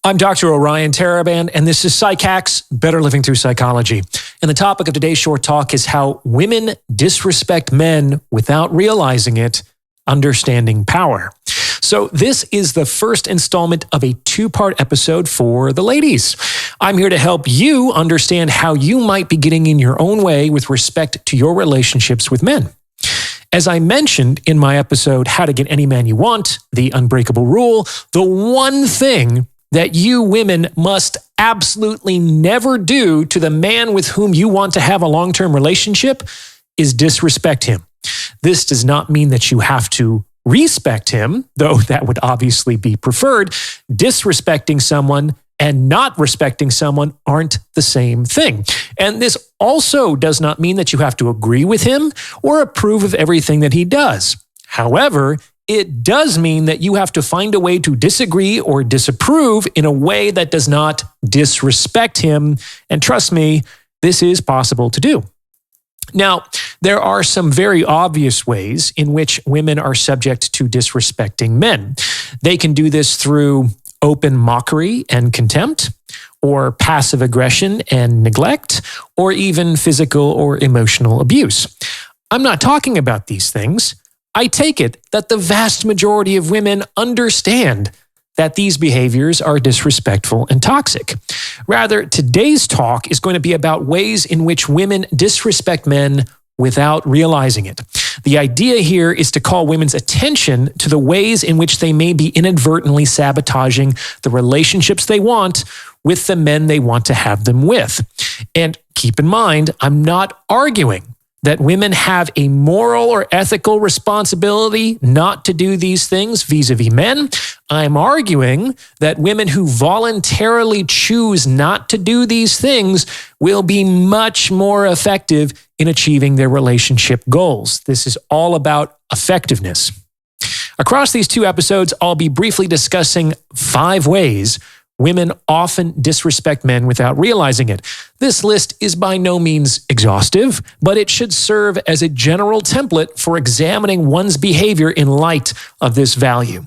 I'm Dr. Orion Taraban, and this is PsycHack's Better Living Through Psychology. And the topic of today's short talk is how women disrespect men without realizing it, understanding power. So this is the first installment of a two-part episode for the ladies. I'm here to help you understand how you might be getting in your own way with respect to your relationships with men. As I mentioned in my episode, How to Get Any Man You Want, the unbreakable rule, the one thing that you women must absolutely never do to the man with whom you want to have a long-term relationship is disrespect him. This does not mean that you have to respect him, though that would obviously be preferred. Disrespecting someone and not respecting someone aren't the same thing. And this also does not mean that you have to agree with him or approve of everything that he does. However, it does mean that you have to find a way to disagree or disapprove in a way that does not disrespect him. And trust me, this is possible to do. Now, there are some very obvious ways in which women are subject to disrespecting men. They can do this through open mockery and contempt, or passive aggression and neglect, or even physical or emotional abuse. I'm not talking about these things. I take it that the vast majority of women understand that these behaviors are disrespectful and toxic. Rather, today's talk is going to be about ways in which women disrespect men without realizing it. The idea here is to call women's attention to the ways in which they may be inadvertently sabotaging the relationships they want with the men they want to have them with. And keep in mind, I'm not arguing that women have a moral or ethical responsibility not to do these things vis-a-vis men. I'm arguing that women who voluntarily choose not to do these things will be much more effective in achieving their relationship goals. This is all about effectiveness. Across these two episodes, I'll be briefly discussing 5 ways women often disrespect men without realizing it. This list is by no means exhaustive, but it should serve as a general template for examining one's behavior in light of this value.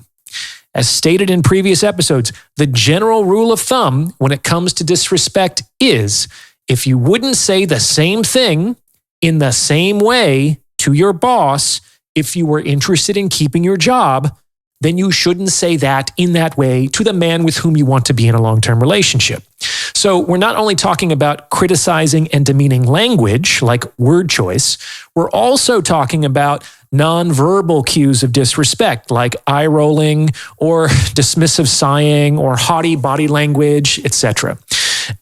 As stated in previous episodes, the general rule of thumb when it comes to disrespect is if you wouldn't say the same thing in the same way to your boss if you were interested in keeping your job, then you shouldn't say that in that way to the man with whom you want to be in a long-term relationship. So we're not only talking about criticizing and demeaning language, like word choice, we're also talking about nonverbal cues of disrespect, like eye rolling or dismissive sighing or haughty body language, etc.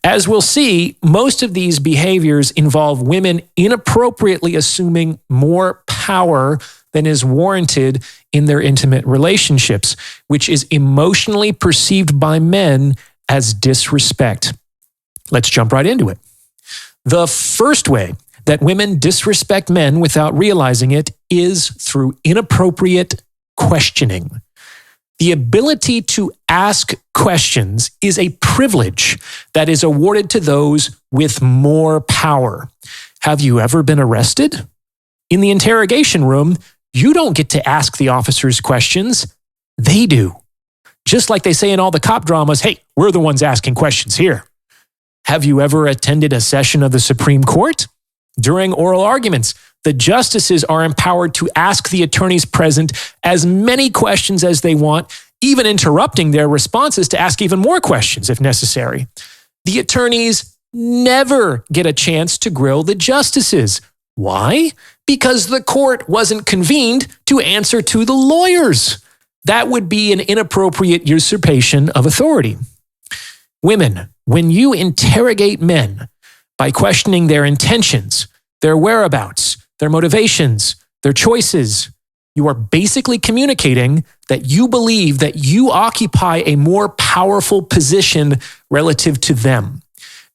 As we'll see, most of these behaviors involve women inappropriately assuming more power than is warranted in their intimate relationships, which is emotionally perceived by men as disrespect. Let's jump right into it. The first way that women disrespect men without realizing it is through inappropriate questioning. The ability to ask questions is a privilege that is awarded to those with more power. Have you ever been arrested? In the interrogation room, you don't get to ask the officers questions. They do. Just like they say in all the cop dramas, hey, we're the ones asking questions here. Have you ever attended a session of the Supreme Court? During oral arguments, the justices are empowered to ask the attorneys present as many questions as they want, even interrupting their responses to ask even more questions if necessary. The attorneys never get a chance to grill the justices. Why? Because the court wasn't convened to answer to the lawyers. That would be an inappropriate usurpation of authority. Women, when you interrogate men by questioning their intentions, their whereabouts, their motivations, their choices, you are basically communicating that you believe that you occupy a more powerful position relative to them.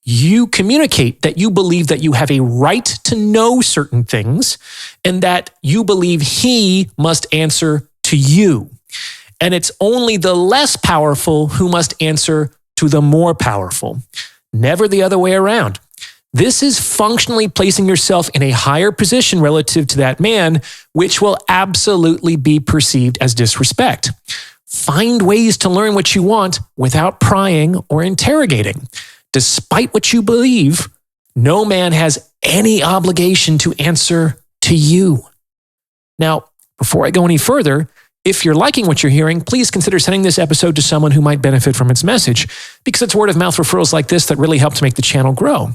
You communicate that you believe that you have a right to know certain things and that you believe he must answer to you. And it's only the less powerful who must answer to the more powerful, never the other way around. This is functionally placing yourself in a higher position relative to that man, which will absolutely be perceived as disrespect. Find ways to learn what you want without prying or interrogating. Despite what you believe, no man has any obligation to answer to you. Now, before I go any further, if you're liking what you're hearing, please consider sending this episode to someone who might benefit from its message, because it's word of mouth referrals like this that really help to make the channel grow.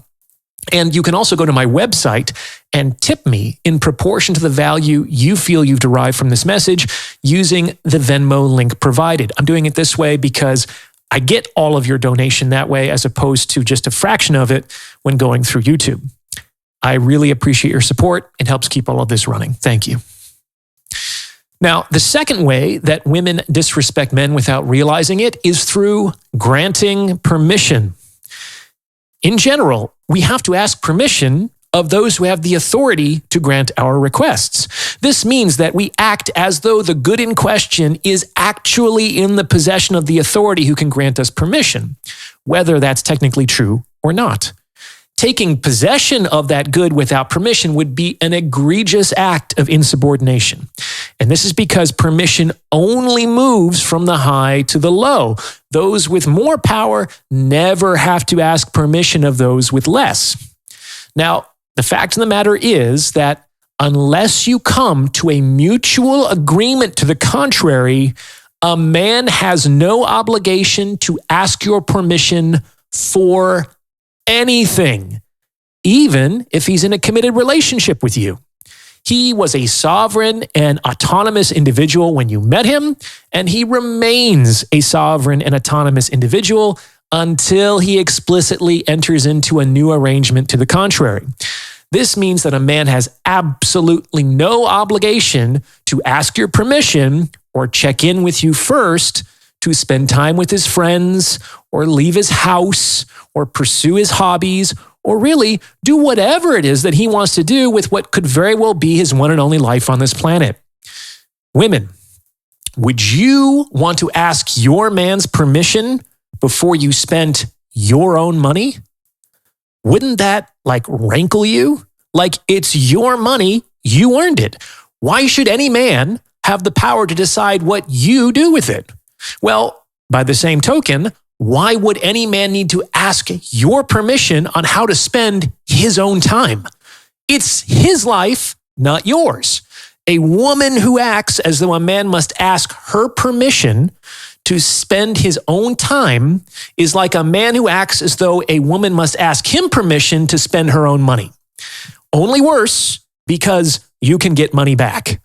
And you can also go to my website and tip me in proportion to the value you feel you've derived from this message using the Venmo link provided. I'm doing it this way because I get all of your donation that way as opposed to just a fraction of it when going through YouTube. I really appreciate your support. It helps keep all of this running. Thank you. Now, the second way that women disrespect men without realizing it is through granting permission. In general, we have to ask permission of those who have the authority to grant our requests. This means that we act as though the good in question is actually in the possession of the authority who can grant us permission, whether that's technically true or not. Taking possession of that good without permission would be an egregious act of insubordination. And this is because permission only moves from the high to the low. Those with more power never have to ask permission of those with less. Now, the fact of the matter is that unless you come to a mutual agreement to the contrary, a man has no obligation to ask your permission for anything, even if he's in a committed relationship with you. He was a sovereign and autonomous individual when you met him, and he remains a sovereign and autonomous individual until he explicitly enters into a new arrangement to the contrary. This means that a man has absolutely no obligation to ask your permission or check in with you first to spend time with his friends or leave his house or pursue his hobbies or really do whatever it is that he wants to do with what could very well be his one and only life on this planet. Women, would you want to ask your man's permission before you spent your own money? Wouldn't that rankle you? Like it's your money, you earned it. Why should any man have the power to decide what you do with it? Well, by the same token, why would any man need to ask your permission on how to spend his own time? It's his life, not yours. A woman who acts as though a man must ask her permission to spend his own time is like a man who acts as though a woman must ask him permission to spend her own money. Only worse, because you can get money back.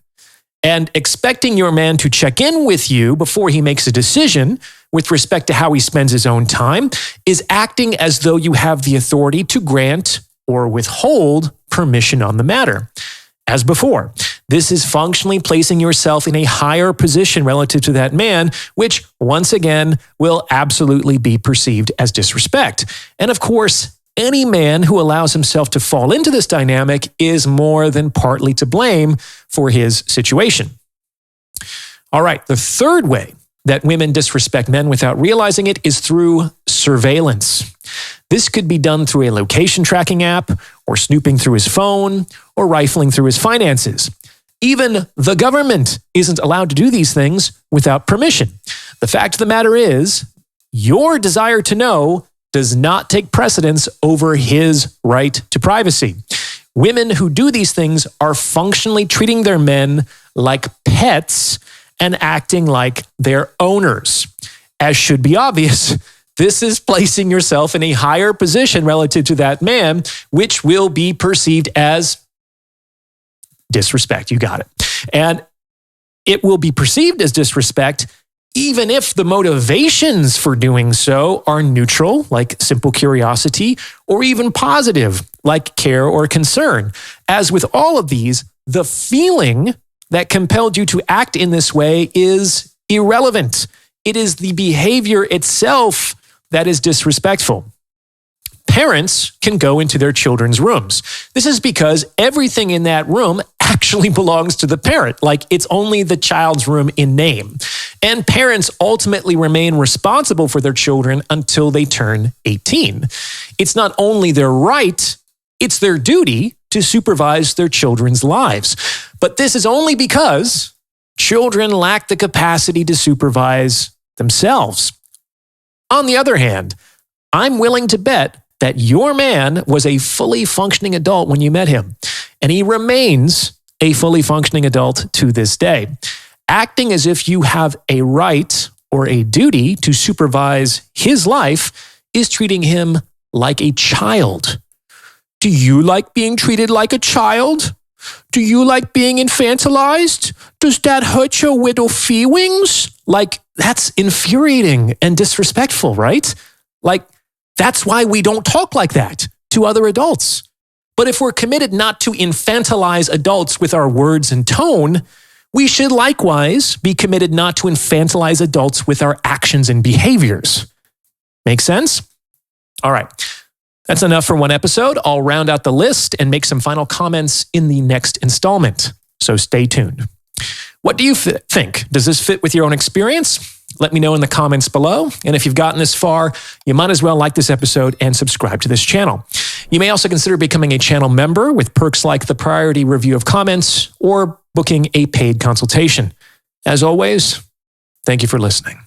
And expecting your man to check in with you before he makes a decision with respect to how he spends his own time is acting as though you have the authority to grant or withhold permission on the matter. As before, this is functionally placing yourself in a higher position relative to that man, which once again will absolutely be perceived as disrespect. And of course, any man who allows himself to fall into this dynamic is more than partly to blame for his situation. All right, the third way that women disrespect men without realizing it is through surveillance. This could be done through a location tracking app, or snooping through his phone, or rifling through his finances. Even the government isn't allowed to do these things without permission. The fact of the matter is, your desire to know does not take precedence over his right to privacy. Women who do these things are functionally treating their men like pets and acting like their owners. As should be obvious, this is placing yourself in a higher position relative to that man, which will be perceived as disrespect. You got it. And it will be perceived as disrespect even if the motivations for doing so are neutral, like simple curiosity, or even positive, like care or concern. As with all of these, the feeling that compelled you to act in this way is irrelevant. It is the behavior itself that is disrespectful. Parents can go into their children's rooms. This is because everything in that room actually belongs to the parent, like it's only the child's room in name. And parents ultimately remain responsible for their children until they turn 18. It's not only their right, it's their duty to supervise their children's lives. But this is only because Children lack the capacity to supervise themselves. On the other hand, I'm willing to bet that your man was a fully functioning adult when you met him, and he remains a fully functioning adult to this day. Acting as if you have a right or a duty to supervise his life is treating him like a child. Do you like being treated like a child? Do you like being infantilized? Does that hurt your little feelings? Like, that's infuriating and disrespectful, right? Like, that's why we don't talk like that to other adults. But if we're committed not to infantilize adults with our words and tone, we should likewise be committed not to infantilize adults with our actions and behaviors. Make sense? All right. That's enough for one episode. I'll round out the list and make some final comments in the next installment. So stay tuned. What do you think? Does this fit with your own experience? Let me know in the comments below. And if you've gotten this far, you might as well like this episode and subscribe to this channel. You may also consider becoming a channel member with perks like the priority review of comments or booking a paid consultation. As always, thank you for listening.